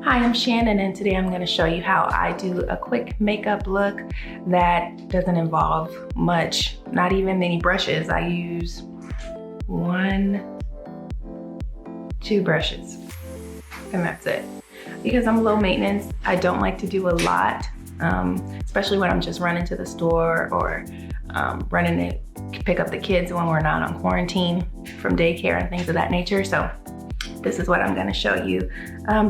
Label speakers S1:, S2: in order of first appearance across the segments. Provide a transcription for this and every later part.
S1: Hi, I'm Shannon, and today I'm going to show you how I do a quick makeup look that doesn't involve much, not even many brushes. I use 2 brushes, and that's it. Because I'm low maintenance, I don't like to do a lot, especially when I'm just running to the store or running to pick up the kids when we're not on quarantine from daycare and things of that nature. So this is what I'm going to show you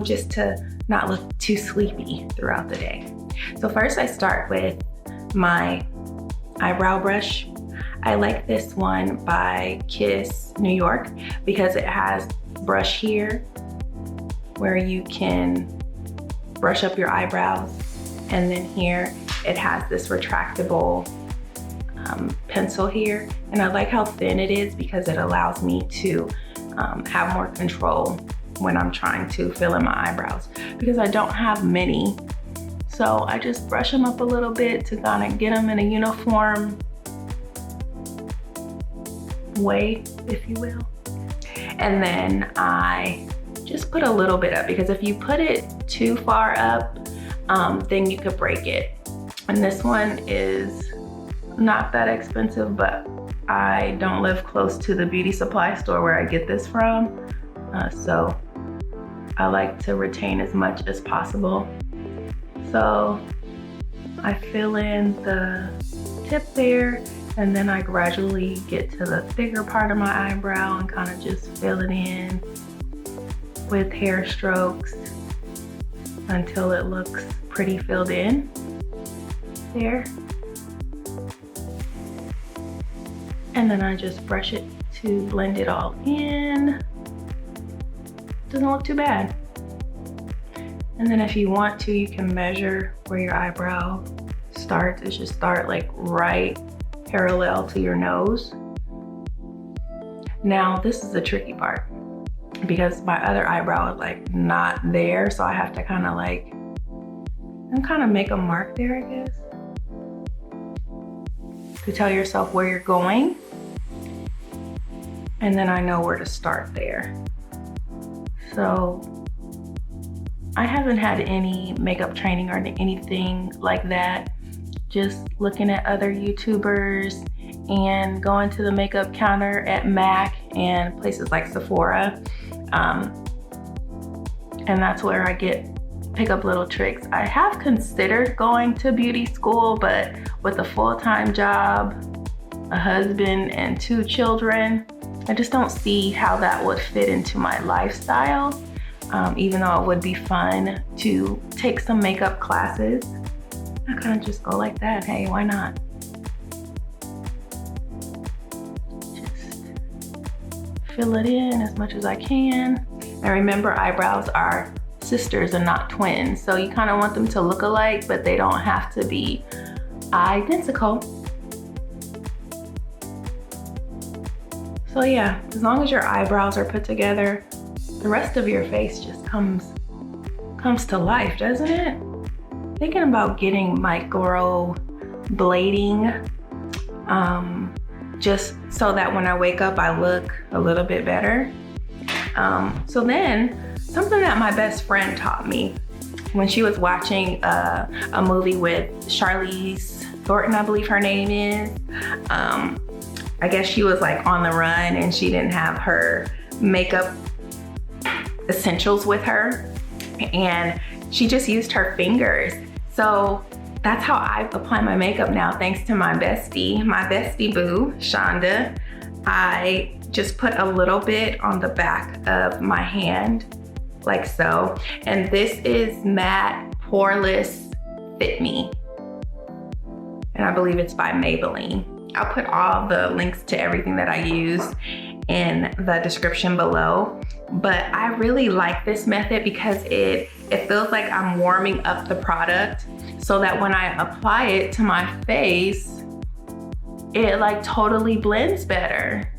S1: just to not look too sleepy throughout the day. So first I start with my eyebrow brush. I like this one by Kiss New York because it has brush here where you can brush up your eyebrows, and then here it has this retractable pencil here, and I like how thin it is because it allows me to have more control when I'm trying to fill in my eyebrows, because I don't have many. So I just brush them up a little bit to kind of get them in a uniform way, if you will. And then I just put a little bit up, because if you put it too far up, then you could break it. And this one is not that expensive, but I don't live close to the beauty supply store where I get this from. So I like to retain as much as possible. So I fill in the tip there, and then I gradually get to the thicker part of my eyebrow and kind of just fill it in with hair strokes until it looks pretty filled in there. And then I just brush it to blend it all in. Doesn't look too bad. And then if you want to, you can measure where your eyebrow starts. It should start like right parallel to your nose. Now this is the tricky part, because my other eyebrow is like not there, so I have to kind of make a mark there, I guess, to tell yourself where you're going. And then I know where to start there. So I haven't had any makeup training or anything like that. Just looking at other YouTubers and going to the makeup counter at MAC and places like Sephora. And that's where I pick up little tricks. I have considered going to beauty school, but with a full-time job, a husband, and 2 children, I just don't see how that would fit into my lifestyle. Even though it would be fun to take some makeup classes, I kind of just go like that. Hey, why not? Just fill it in as much as I can. And remember, eyebrows are sisters and not twins. So you kind of want them to look alike, but they don't have to be identical. So yeah, as long as your eyebrows are put together, the rest of your face just comes to life, doesn't it? Thinking about getting micro blading, just so that when I wake up, I look a little bit better. So then, something that my best friend taught me when she was watching a movie with Charlize Theron, I believe her name is. I guess she was like on the run and she didn't have her makeup essentials with her, and she just used her fingers. So that's how I apply my makeup now, thanks to my bestie boo, Shonda. I just put a little bit on the back of my hand, like so. And this is matte Poreless Fit Me, and I believe it's by Maybelline. I'll put all the links to everything that I use in the description below. But I really like this method because it feels like I'm warming up the product, so that when I apply it to my face, it like totally blends better.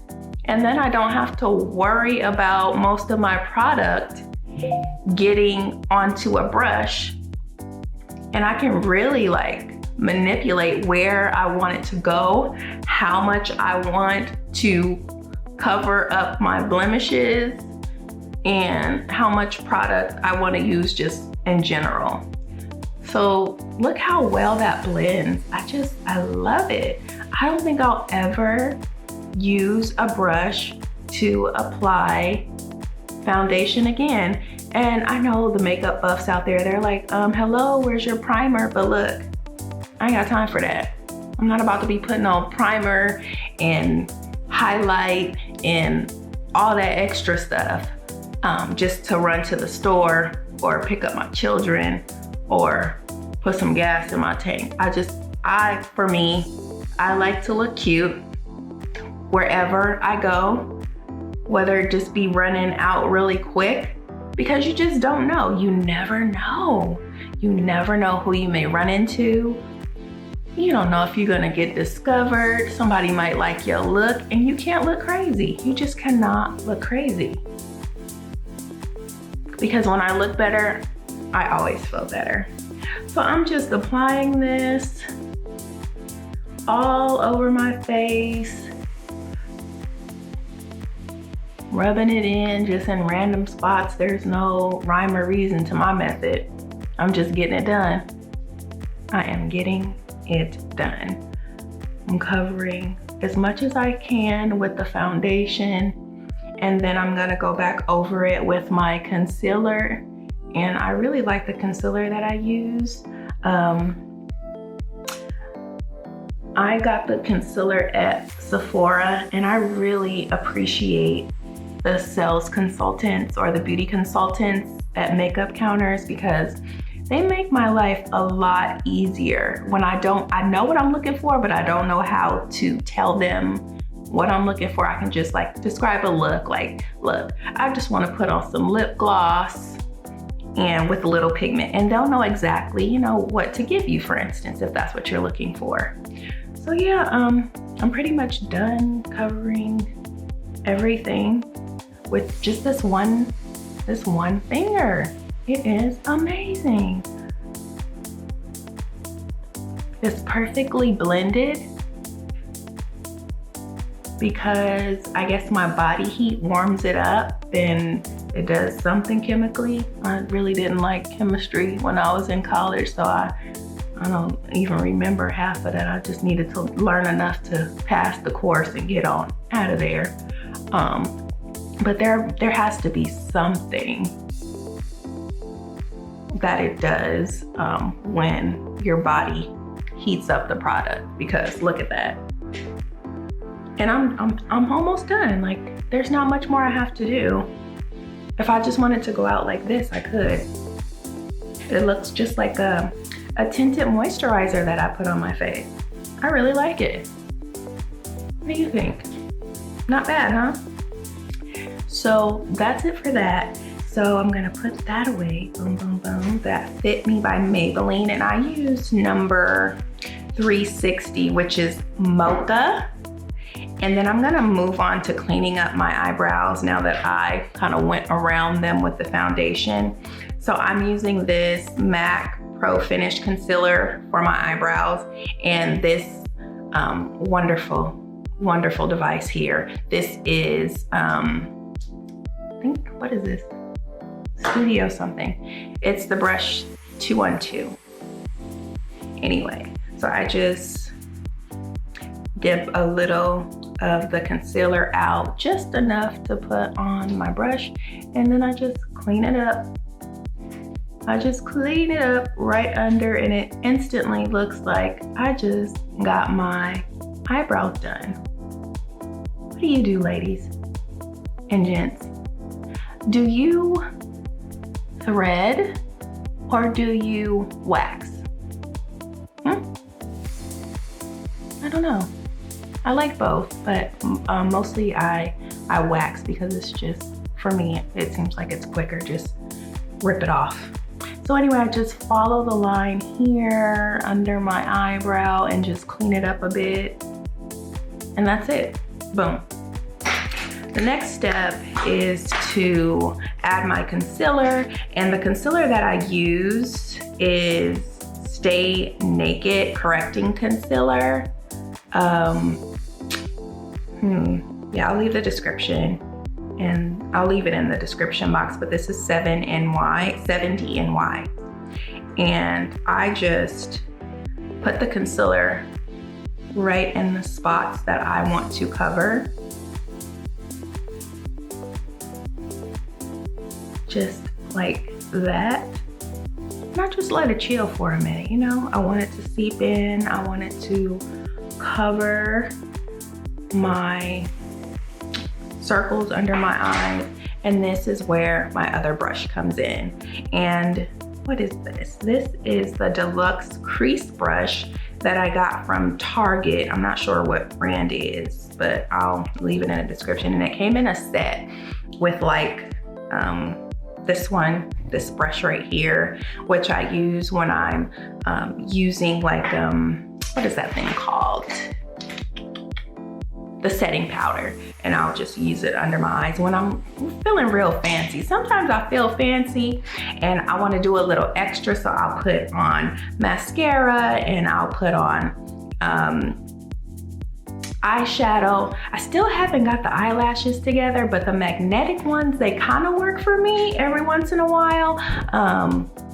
S1: And then I don't have to worry about most of my product getting onto a brush, and I can really like manipulate where I want it to go, how much I want to cover up my blemishes, and how much product I want to use just in general. So look how well that blends. I love it. I don't think I'll ever use a brush to apply foundation again. And I know the makeup buffs out there, they're like, hello, where's your primer? But look, I ain't got time for that. I'm not about to be putting on primer and highlight and all that extra stuff just to run to the store or pick up my children or put some gas in my tank. For me, I like to look cute wherever I go, whether it just be running out really quick, because you just don't know. You never know. You never know who you may run into. You don't know if you're gonna get discovered. Somebody might like your look and you can't look crazy. You just cannot look crazy. Because when I look better, I always feel better. So I'm just applying this all over my face, rubbing it in just in random spots. There's no rhyme or reason to my method. I'm just getting it done. I am getting it done. I'm covering as much as I can with the foundation, and then I'm gonna go back over it with my concealer. And I really like the concealer that I use. I got the concealer at Sephora, and I really appreciate the sales consultants or the beauty consultants at makeup counters, because they make my life a lot easier when I know what I'm looking for, but I don't know how to tell them what I'm looking for. I can just like describe a look, like, look, I just want to put on some lip gloss and with a little pigment, and they'll know exactly, you know, what to give you, for instance, if that's what you're looking for. So yeah, I'm pretty much done covering everything with just this one finger. It is amazing. It's perfectly blended because I guess my body heat warms it up and it does something chemically. I really didn't like chemistry when I was in college, so I don't even remember half of that. I just needed to learn enough to pass the course and get on out of there. But there has to be something that it does when your body heats up the product, because look at that. And I'm almost done. Like, there's not much more I have to do. If I just wanted to go out like this, I could. It looks just like a tinted moisturizer that I put on my face. I really like it. What do you think? Not bad, huh? So that's it for that. So I'm gonna put that away. Boom, boom, boom. That Fit Me by Maybelline, and I used number 360, which is Mocha. And then I'm gonna move on to cleaning up my eyebrows now that I kind of went around them with the foundation. So I'm using this MAC Pro Finish Concealer for my eyebrows, and this wonderful device here. This is, I think, what is this? Studio something. It's the brush 212. Anyway, so I just dip a little of the concealer out, just enough to put on my brush, and then I just clean it up. I just clean it up right under, and it instantly looks like I just got my eyebrows done. What do you do, ladies and gents? Do you thread or do you wax? I don't know. I like both, but mostly I wax because it's just, for me, it seems like it's quicker. Just rip it off. So anyway, I just follow the line here under my eyebrow and just clean it up a bit. And that's it. Boom. The next step is to add my concealer, and the concealer that I use is Stay Naked Correcting Concealer. Yeah, I'll leave the description and I'll leave it in the description box, but this is 70NY. And I just put the concealer right in the spots that I want to cover. Just like that. And I just let it chill for a minute, you know? I want it to seep in. I want it to cover my circles under my eyes. And this is where my other brush comes in. And what is this? This is the Deluxe Crease Brush that I got from Target. I'm not sure what brand it is, but I'll leave it in the description. And it came in a set with like, this brush right here, which I use when I'm using like, what is that thing called? The setting powder. And I'll just use it under my eyes when I'm feeling real fancy. Sometimes I feel fancy and I want to do a little extra, so I'll put on mascara and I'll put on eyeshadow. I still haven't got the eyelashes together, but the magnetic ones, they kind of work for me every once in a while.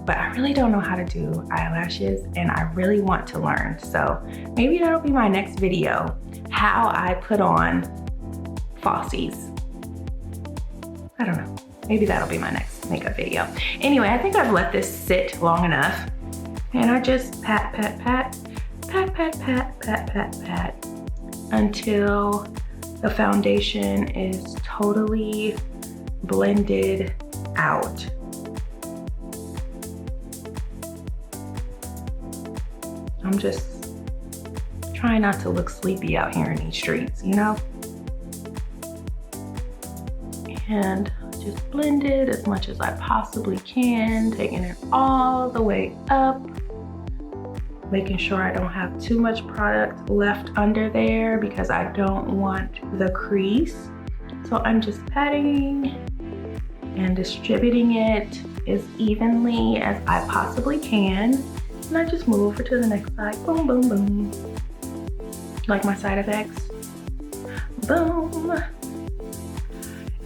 S1: But I really don't know how to do eyelashes and I really want to learn. So maybe that'll be my next video, how I put on falsies. I don't know. Maybe that'll be my next makeup video. Anyway, I think I've let this sit long enough. And I just pat, pat, pat, pat, pat, pat, pat, pat, pat, until the foundation is totally blended out. I'm just trying not to look sleepy out here in these streets, you know? And just blend it as much as I possibly can, taking it all the way up, making sure I don't have too much product left under there because I don't want the crease. So I'm just patting and distributing it as evenly as I possibly can. And I just move over to the next side. Boom, boom, boom. Like my side effects. Boom.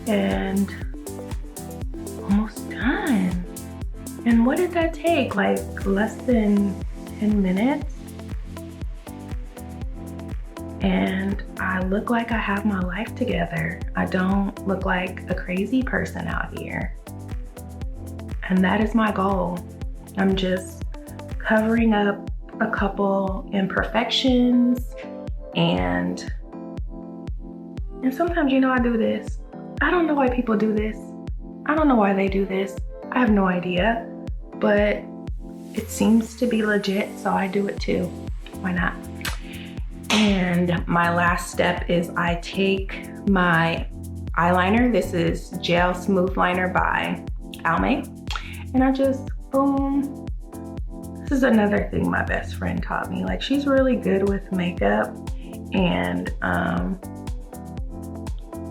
S1: And almost done. And what did that take? Like less than 10 minutes. And I look like I have my life together. I don't look like a crazy person out here. And that is my goal. I'm just covering up a couple imperfections and sometimes, you know, I do this. I don't know why people do this. I don't know why they do this. I have no idea, but it seems to be legit, so I do it too. Why not? And my last step is I take my eyeliner. This is Gel Smooth Liner by Balm, and I just boom. This is another thing my best friend taught me. Like, she's really good with makeup, and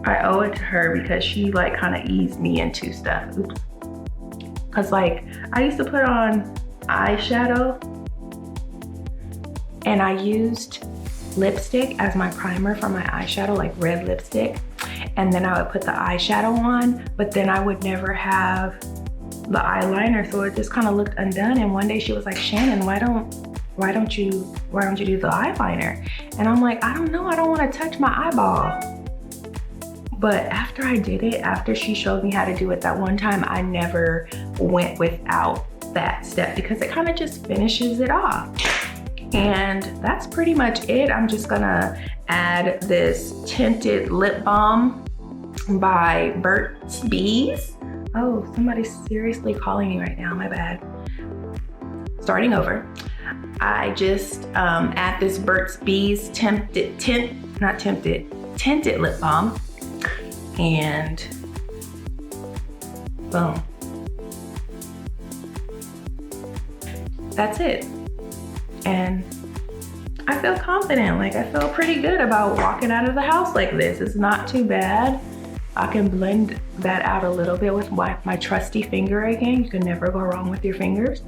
S1: I owe it to her because she like kind of eased me into stuff. Oops. Cause like I used to put on eyeshadow and I used lipstick as my primer for my eyeshadow, like red lipstick. And then I would put the eyeshadow on, but then I would never have the eyeliner. So it just kind of looked undone. And one day she was like, Shannon, why don't you do the eyeliner? And I'm like, I don't know, I don't want to touch my eyeball. But after I did it, after she showed me how to do it that one time, I never went without that step because it kind of just finishes it off. And that's pretty much it. I'm just gonna add this Tinted lip balm by Burt's Bees. Oh, somebody's seriously calling me right now, my bad. Starting over. I just add this Burt's Bees Tinted lip balm. And boom. That's it. And I feel confident. Like, I feel pretty good about walking out of the house like this. It's not too bad. I can blend that out a little bit with my trusty finger again. You can never go wrong with your fingers.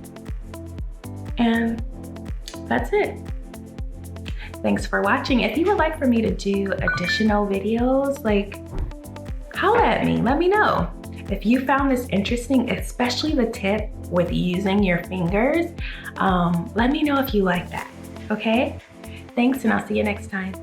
S1: And that's it. Thanks for watching. If you would like for me to do additional videos, like, holla at me, let me know. If you found this interesting, especially the tip with using your fingers, let me know if you like that, okay? Thanks, and I'll see you next time.